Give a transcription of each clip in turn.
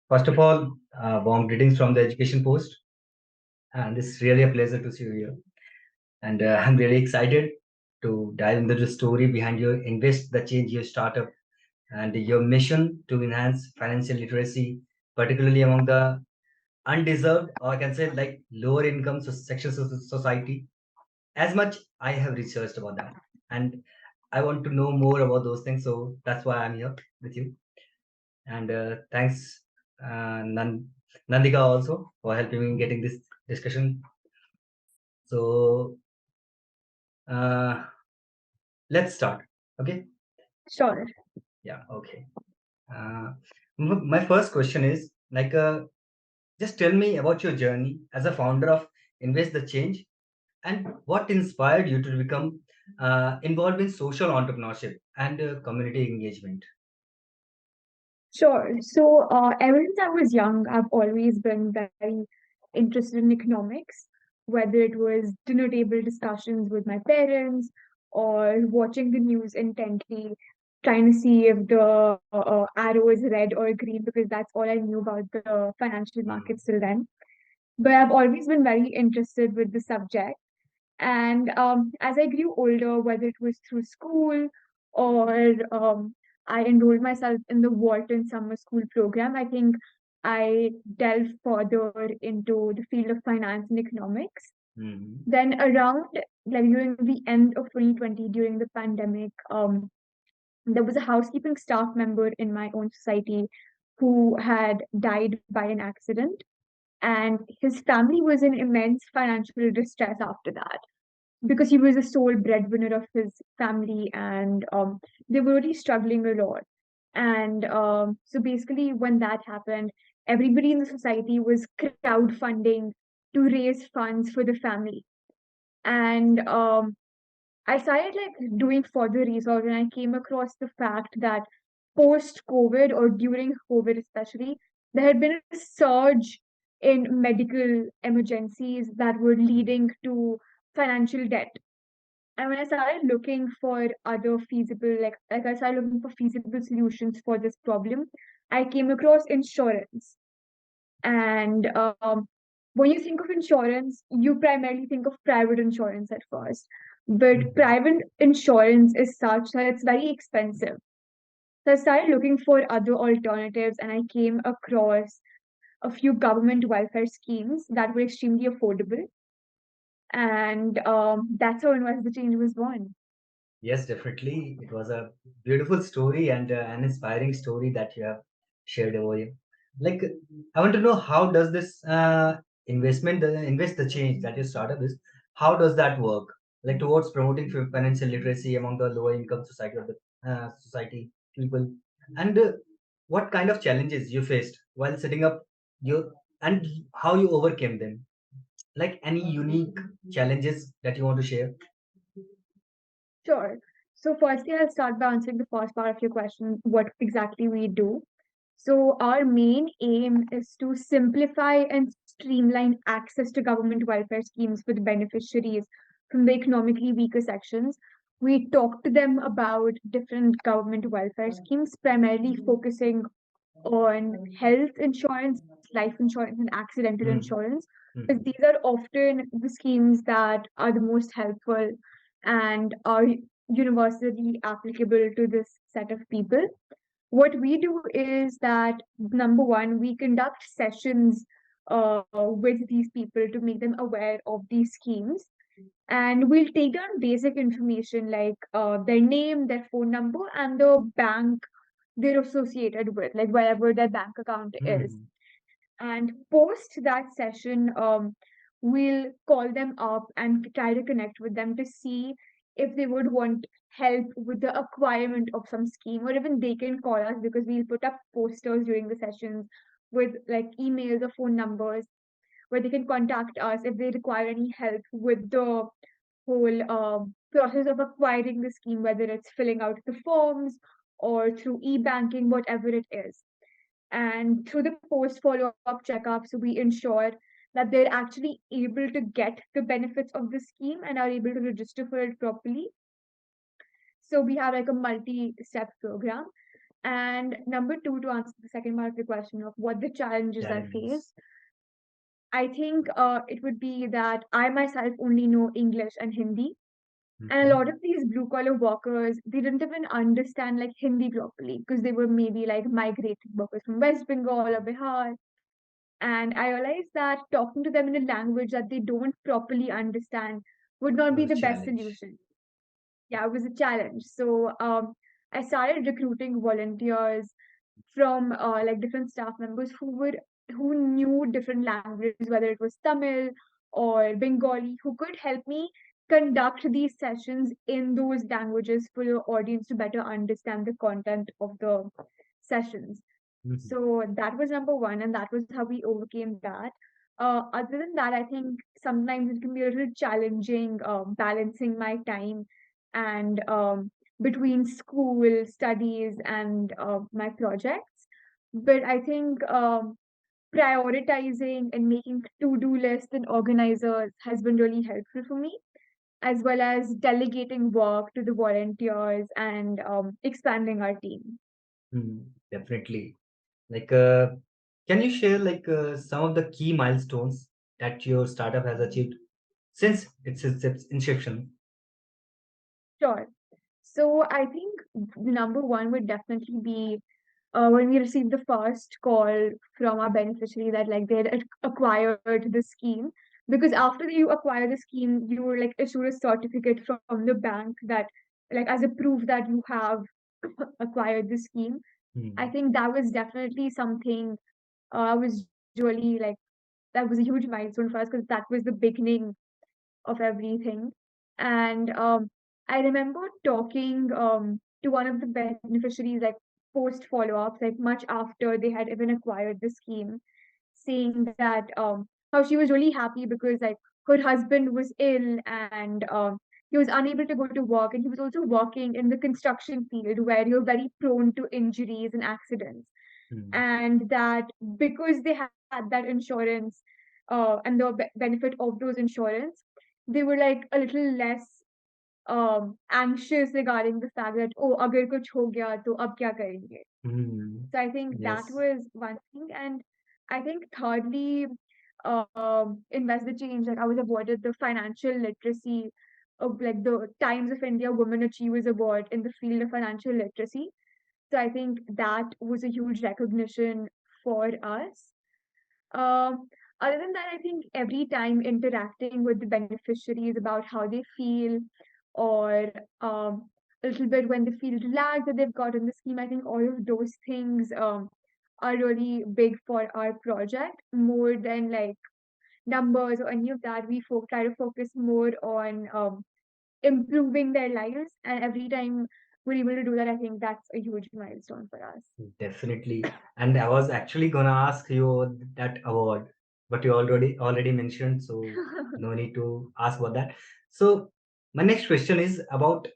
First of all, warm greetings from the Education Post, and it's really a pleasure to see you here. And I'm really excited to dive into the story behind your Invest the Change Your startup and your mission to enhance financial literacy, particularly among the undeserved, or I can say like lower income sections of the society. As much I have researched about that, and I want to know more about those things, so that's why I'm here with you. And thanks, Nandika, also for helping me getting this discussion. So uh, let's start. Okay. Sure. Yeah. Okay. Uh, my first question is like, just tell me about your journey as a founder of Invest the Change, and what inspired you to become involved in social entrepreneurship and community engagement. Sure. So, ever since I was young, I've always been very interested in economics, whether it was dinner table discussions with my parents or watching the news intently, trying to see if the arrow is red or green, because that's all I knew about the financial Hmm. markets till then. But I've always been very interested with the subject. And as I grew older, whether it was through school or I enrolled myself in the Wharton Summer School program, I think I delved further into the field of finance and economics. Hmm. Then around like during the end of 2020, during the pandemic, there was a housekeeping staff member in my own society who had died by an accident, and his family was in immense financial distress after that because he was the sole breadwinner of his family, and they were really struggling a lot. And so basically when that happened, everybody in the society was crowdfunding to raise funds for the family. And I started like doing further research, and I came across the fact that post COVID, or during COVID especially, there had been a surge in medical emergencies that were leading to financial debt. And when I started looking for other feasible, like I started looking for feasible solutions for this problem, I came across insurance. And when you think of insurance, you primarily think of private insurance at first. But Hmm. private insurance is such that it's very expensive. So I started looking for other alternatives, and I came across a few government welfare schemes that were extremely affordable. And that's how Invest the Change was born. Yes, definitely. It was a beautiful story and an inspiring story that you have shared over here. Like, I want to know how does this invest the change that your startup is, how does that work? Like towards promoting financial literacy among the lower income society of the society people, and what kind of challenges you faced while setting up your, and how you overcame them. Like any unique challenges that you want to share. Sure. So firstly, I'll start by answering the first part of your question, what exactly we do. So our main aim is to simplify and streamline access to government welfare schemes for the beneficiaries from the economically weaker sections. We talk to them about different government welfare schemes, primarily focusing on health insurance, life insurance, and accidental Hmm. insurance, because Hmm. these are often the schemes that are the most helpful and are universally applicable to this set of people. What we do is that number one, we conduct sessions with these people to make them aware of these schemes. And we'll take down basic information like their name, their phone number, and the bank they're associated with, like wherever their bank account is. Hmm. And post that session, we'll call them up and try to connect with them to see if they would want help with the acquirement of some scheme, or even they can call us because we'll put up posters during the sessions with like emails or phone numbers where they can contact us if they require any help with the whole process of acquiring the scheme, whether it's filling out the forms or through e-banking, whatever it is. And through the post follow-up checkups, we ensure that they're actually able to get the benefits of the scheme and are able to register for it properly. So we have like a multi-step program. And number two, to answer the second part of the question of what the challenges I Challenges. face, I think it would be that I myself only know English and Hindi. And a Mhm. lot of these blue collar workers, they didn't even understand like Hindi properly because they were maybe like migrated workers from West Bengal or Bihar. And I realized that talking to them in a language that they don't properly understand would not be Was a the best challenge. solution. Yeah, it was a challenge. So I started recruiting volunteers from like different staff members who knew different languages, whether it was Tamil or Bengali, who could help me conduct these sessions in those languages for the audience to better understand the content of the sessions. Mhm. So that was number one, and that was how we overcame that. Other than that, I think sometimes it can be a little challenging balancing my time and between school studies and my projects. But I think prioritizing and making to-do lists and organizers has been really helpful for me, as well as delegating work to the volunteers and expanding our team. Definitely. Like, can you share like some of the key milestones that your startup has achieved since its inception? Sure. So I think the number one would definitely be when we received the first call from our beneficiary that like they had acquired the scheme. Because after you acquire the scheme, you were like issued a certificate from the bank that like as a proof that you have acquired the scheme. I Hmm. think that was definitely something was really like that was a huge milestone for us because that was the beginning of everything. And I remember talking to one of the beneficiaries like post follow ups, like much after they had even acquired the scheme, saying that how she was really happy because like her husband was ill and he was unable to go to work, and he was also working in the construction field where you're very prone to injuries and accidents, Hmm. and that because they had that insurance and the benefit of those insurance, they were like a little less anxious regarding the fact that oh agar kuch ho gaya to ab kya karenge. Hmm. So I think that Yes. was one thing. And I think thirdly, invest the change. Like I was awarded the financial literacy of like the Times of India Women Achievers Award in the field of financial literacy. So I think that was a huge recognition for us. Um, Other than that, I think every time interacting with the beneficiaries about how they feel, or a little bit when they feel relaxed that they've gotten the scheme, I think all of those things are really big for our project more than like numbers or any of that. We try to focus more on improving their lives, and every time we're able to do that, I think that's a huge milestone for us. Definitely. And I was actually gonna ask you that award, but you already mentioned, so no need to ask about that. So my next question is about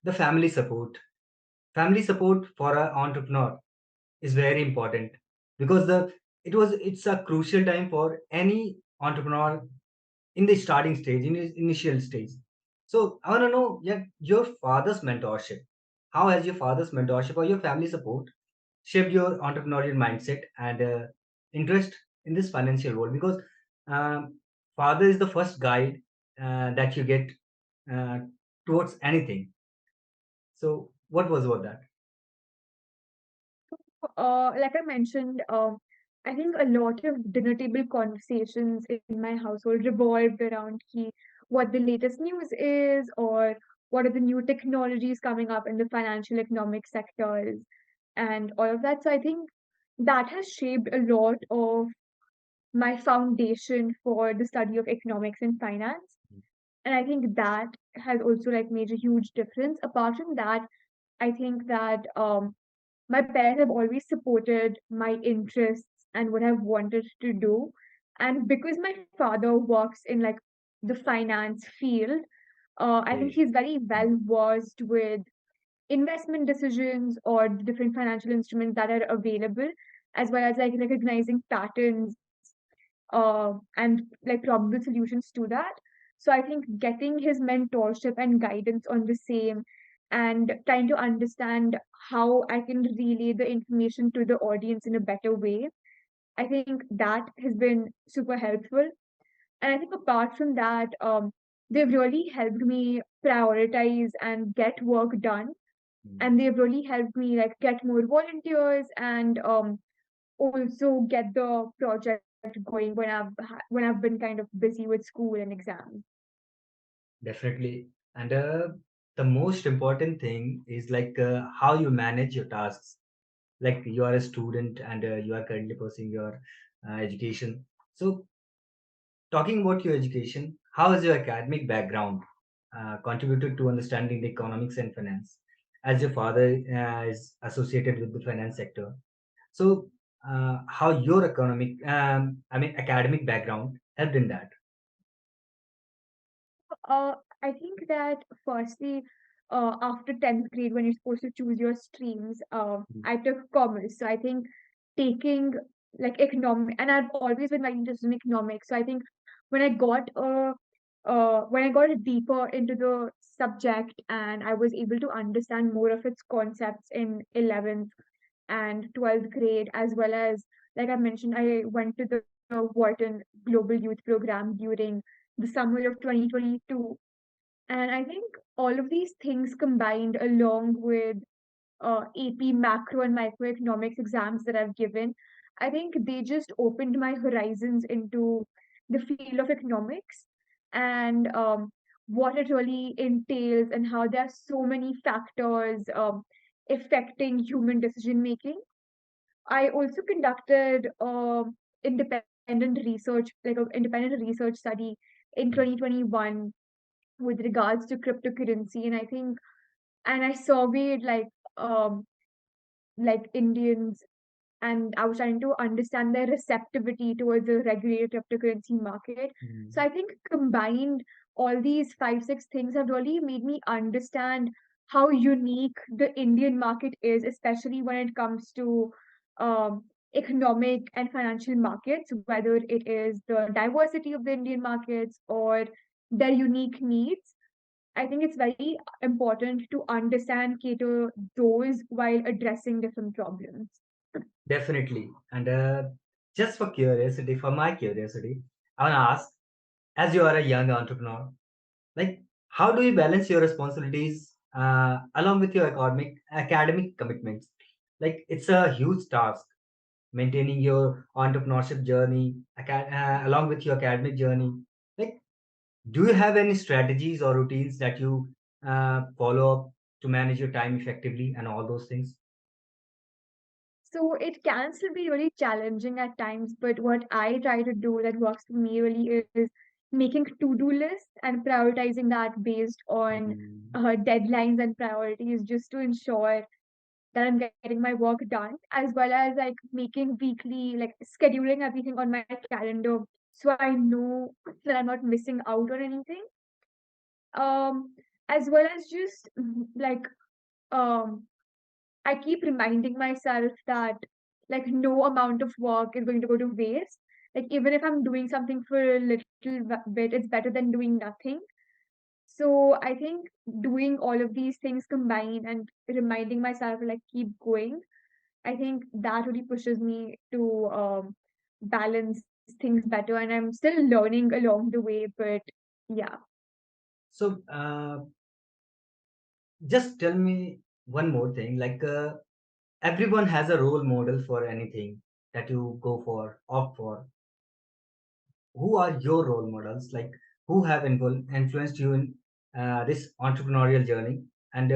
the family support. Family support for an entrepreneur is very important because it's a crucial time for any entrepreneur in the starting stage, in his initial stage. So I want to know, yeah, your father's mentorship. How has your father's mentorship or your family support shaped your entrepreneurial mindset and interest in this financial world? Because father is the first guide that you get uh, towards anything. So what was about that? Like I mentioned, I think a lot of dinner table conversations in my household revolved around what the latest news is, or what are the new technologies coming up in the financial economic sectors and all of that. So I think that has shaped a lot of my foundation for the study of economics and finance. And I think that has also like made a huge difference. Apart from that, I think that my parents have always supported my interests and what I've wanted to do. And because my father works in like the finance field, I think Okay. he's very well versed with investment decisions or the different financial instruments that are available, as well as like recognizing patterns and like probable solutions to that. So I think getting his mentorship and guidance on the same, and trying to understand how I can relay the information to the audience in a better way. I think that has been super helpful. And I think apart from that, they've really helped me prioritize and get work done. Mm. And they've really helped me like get more volunteers and also get the project going when I've been kind of busy with school and exams. Definitely. And the most important thing is like how you manage your tasks. Like you are a student and you are currently pursuing your education. So, talking about your education, how has your academic background contributed to understanding the economics and finance? As your father is associated with the finance sector, so how your academic background helped in that? I think that firstly, after 10th grade, when you're supposed to choose your streams, I took commerce. So I think taking like economic, and I've always been very interested in economics. So I think when I got when I got deeper into the subject and I was able to understand more of its concepts in 11th and 12th grade, as well as, like I mentioned, I went to the Wharton Global Youth Program during the summer of 2022. And I think all of these things combined, along with AP macro and microeconomics exams that I've given, I think they just opened my horizons into the field of economics and what it really entails and how there are so many factors affecting human decision making. I also conducted independent research, like an independent research study in Mm. 2021 with regards to cryptocurrency, and I think, and I surveyed like Indians, and I was trying to understand their receptivity towards the regulated cryptocurrency market. So Mm. I think combined all these five, six things have really made me understand how unique the Indian market is, especially when it comes to economic and financial markets, whether it is the diversity of the Indian markets or their unique needs. I think it's very important to understand, cater those while addressing different problems. Definitely. And just for curiosity, for my curiosity, I want to ask, as you are a young entrepreneur, like how do you balance your responsibilities along with your academic commitments? Like it's a huge task maintaining your entrepreneurship journey along with your academic journey. Like, do you have any strategies or routines that you follow up to manage your time effectively and all those things? So it can still be really challenging at times, but what I try to do that works for me really is making to-do lists and prioritizing that based on Mm. deadlines and priorities, just to ensure that I'm getting my work done, as well as like making weekly, like scheduling everything on my calendar so I know that I'm not missing out on anything. As well as just like um I keep reminding myself that like no amount of work is going to go to waste. Like even if I'm doing something for a little bit, it's better than doing nothing. So I think doing all of these things combined and reminding myself like keep going, I think that really pushes me to balance things better. And I'm still learning along the way, but yeah. So, just tell me one more thing. Like, everyone has a role model for anything that you go for, opt for. Who are your role models? Like, who have influenced you in this entrepreneurial journey, and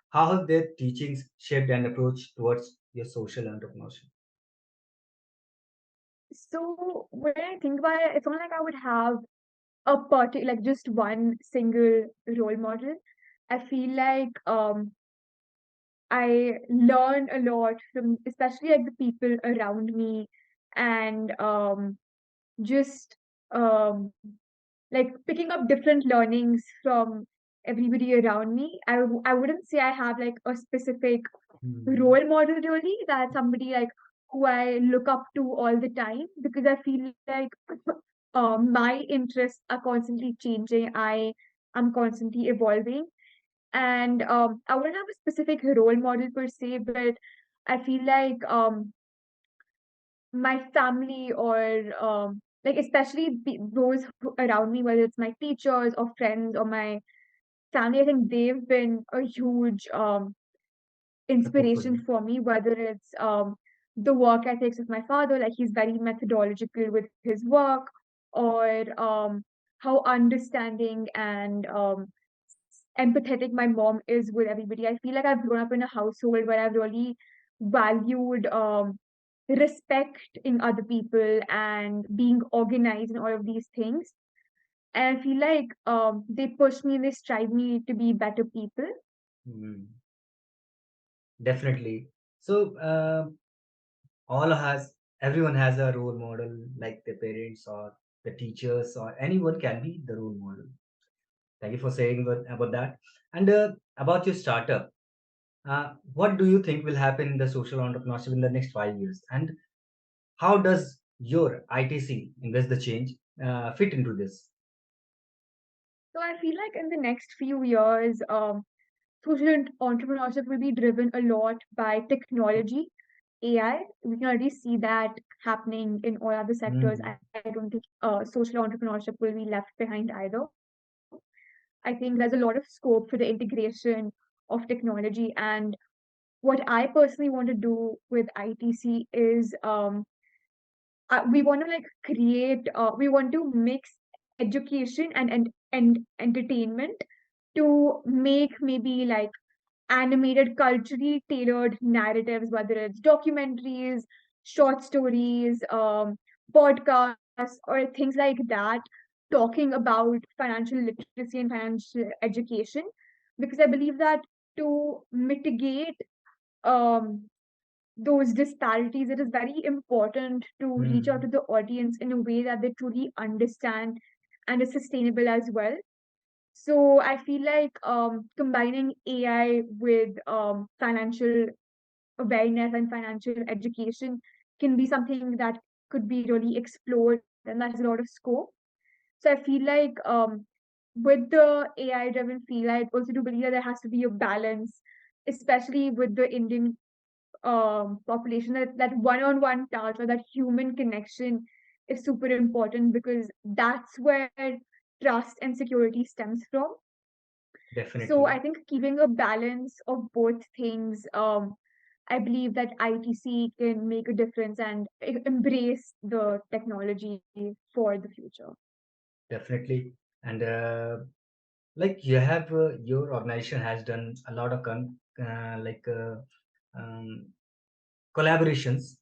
how have their teachings shaped an approach towards your social entrepreneurship? So when I think about it, it's not like I would have a like just one single role model. I feel like I learn a lot from especially like the people around me and just um like picking up different learnings from everybody around me. I wouldn't say I have like a specific Hmm. role model really, that somebody like who I look up to all the time, because I feel like my interests are constantly changing. I am constantly evolving, And I wouldn't have a specific role model per se, but I feel like my family or like especially those around me, whether it's my teachers or friends or my family, I think they've been a huge Support for inspiration you. for me, whether it's the work ethics of my father, like he's very methodological with his work, or how understanding and empathetic my mom is with everybody. I feel like I've grown up in a household where I've really valued respect in other people and being organized and all of these things. And I feel like they push me and they strive me to be better people. Mm, definitely. So all has everyone has a role model, like their parents or the teachers or anyone can be the role model. Thank you for saying about that. And about your startup, what do you think will happen in the social entrepreneurship in the next 5 years? And how does your ITC Invest the Change fit into this? So I feel like in the next few years, social entrepreneurship will be driven a lot by technology, AI. We can already see that happening in all other sectors. Mm, I don't think social entrepreneurship will be left behind either. I think there's a lot of scope for the integration of technology. And what I personally want to do with ITC is we want to like create we want to mix education and entertainment to make maybe like animated culturally tailored narratives, whether it's documentaries, short stories, podcasts, or things like that, talking about financial literacy and financial education, because I believe that to mitigate um, those disparities, it is very important to reach out to mm, the audience in a way that they truly understand and is sustainable as well. So I feel like combining AI with financial awareness and financial education can be something that could be really explored and that has a lot of scope. So I feel like with the AI driven field, I also do believe that there has to be a balance, especially with the Indian population, that one-on-one touch or that human connection is super important because that's where trust and security stems from. So definitely, I think keeping a balance of both things, I believe that ITC can make a difference and embrace the technology for the future. definitely. And like you have your organization has done a lot of um, collaborations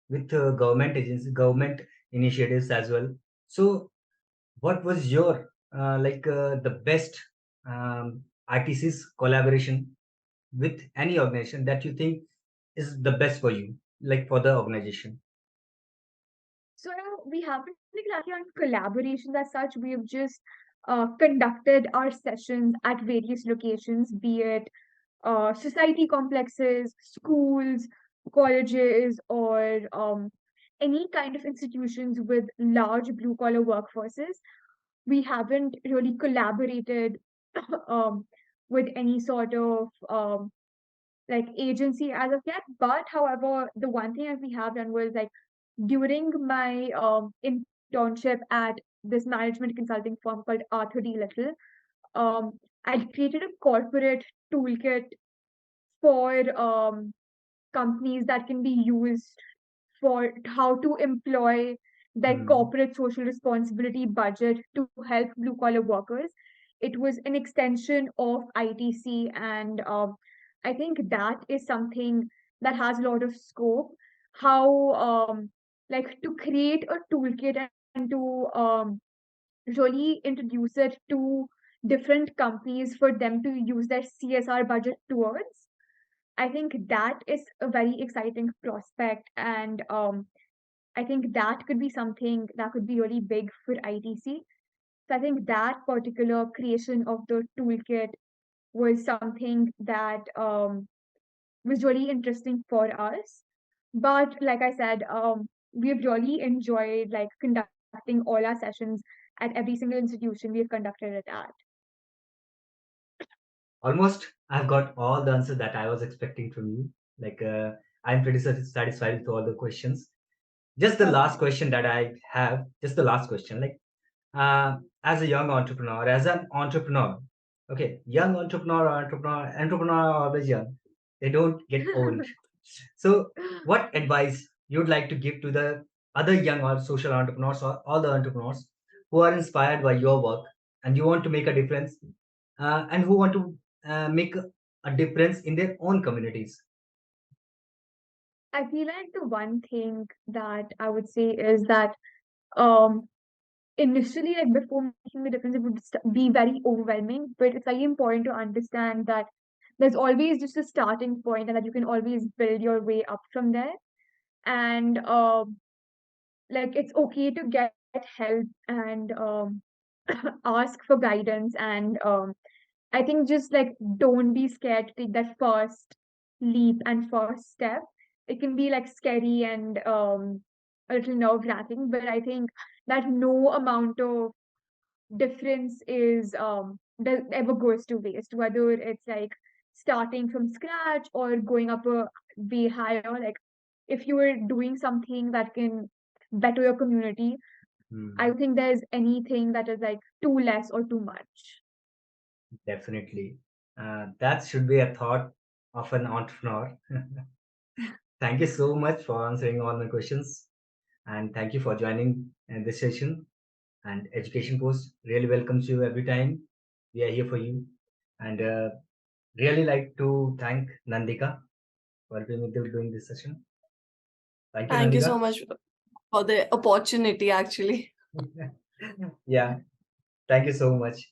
with government agencies, government initiatives as well. So, what was your the best ITC's collaboration with any organization that you think is the best for you, like for the organization? So we haven't exactly on collaborations as such. We've just conducted our sessions at various locations, be it society complexes, schools, colleges, or any kind of institutions with large blue collar workforces. We haven't really collaborated um, with any sort of like agency as of yet. But however, the one thing that we have done was like during my internship at this management consulting firm called Arthur D. Little, I created a corporate toolkit for companies that can be used for how to employ their Hmm, corporate social responsibility budget to help blue collar workers. It was an extension of ITC, and I think that is something that has a lot of scope. How like to create a toolkit and to really introduce it to different companies for them to use their CSR budget towards. I think that is a very exciting prospect, and I think that could be something that could be really big for ITC. So I think that particular creation of the toolkit was something that was really interesting for us. But like I said, we've really enjoyed like conducting all our sessions at every single institution we've conducted it at. Almost, I've got all the answers that I was expecting from you. Like, I'm pretty satisfied with all the questions. Just the last Okay. question that I have, just the last question. Like, as a young entrepreneur, as an entrepreneur, okay, young entrepreneur are always young. They don't get old. So, what advice you'd like to give to the other young or social entrepreneurs or all the entrepreneurs who are inspired by your work and you want to make a difference and who want to make a difference in their own communities? I feel like the one thing that I would say is that um initially, like before making the difference, it would be very overwhelming. But it's very important to understand that there's always just a starting point and that you can always build your way up from there. And like it's okay to get help and ask for guidance. And I think just like don't be scared to take that first leap and first step. It can be like scary and a little nerve wracking, but I think that no amount of difference is does ever goes to waste, whether it's like starting from scratch or going up a way higher. Like if you are doing something that can better your community, I Hmm, don't think there's anything that is like too less or too much. definitely. That should be a thought of an entrepreneur. Thank you so much for answering all my questions. And thank you for joining this session. And Education Post really welcomes you every time. We are here for you. And really like to thank Nandika for doing this session. Thank you, Thank you Nandika. so much for the opportunity, actually. Yeah, thank you so much.